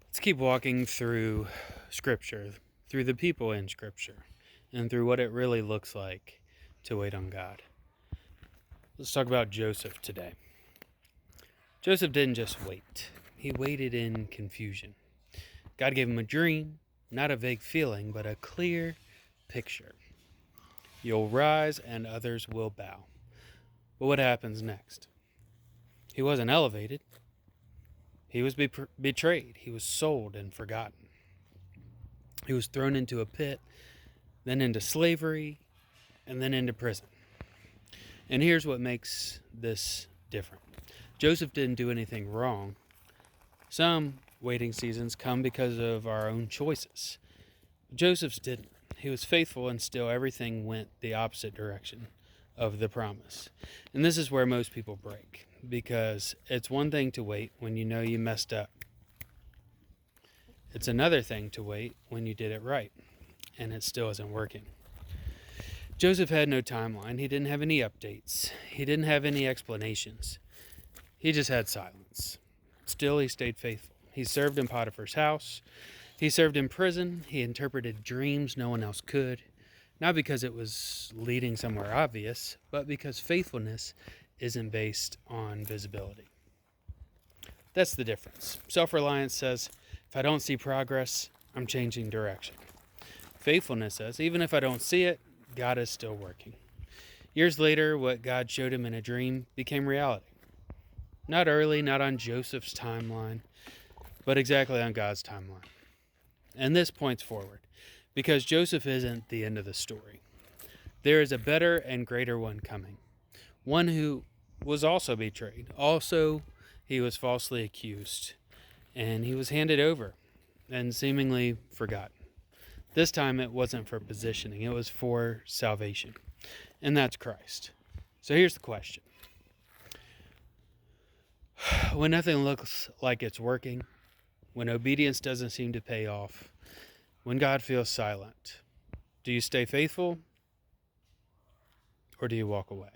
Let's keep walking through Scripture, through the people in Scripture, and through what it really looks like to wait on God. Let's talk about Joseph today. Joseph didn't just wait, he waited in confusion. God gave him a dream, not a vague feeling, but a clear picture. You'll rise and others will bow. But what happens next? He wasn't elevated. He was betrayed. He was sold and forgotten. He was thrown into a pit, then into slavery, and then into prison. And here's what makes this different. Joseph didn't do anything wrong. Some waiting seasons come because of our own choices. Joseph's didn't. He was faithful, and still everything went the opposite direction of the promise. And this is where most people break, because it's one thing to wait when you know you messed up. It's another thing to wait when you did it right, and it still isn't working. Joseph had no timeline. He didn't have any updates. He didn't have any explanations. He just had silence. Still, he stayed faithful. He served in Potiphar's house. He served in prison. He interpreted dreams no one else could, not because it was leading somewhere obvious, but because faithfulness isn't based on visibility. That's the difference. Self-reliance says, if I don't see progress, I'm changing direction. Faithfulness says, even if I don't see it, God is still working. Years later, what God showed him in a dream became reality. Not early, not on Joseph's timeline, but exactly on God's timeline. And this points forward, because Joseph isn't the end of the story. There is a better and greater one coming. One who was also betrayed. Also, he was falsely accused. And he was handed over and seemingly forgotten. This time it wasn't for positioning, it was for salvation. And that's Christ. So here's the question. When nothing looks like it's working, when obedience doesn't seem to pay off, when God feels silent, do you stay faithful or do you walk away?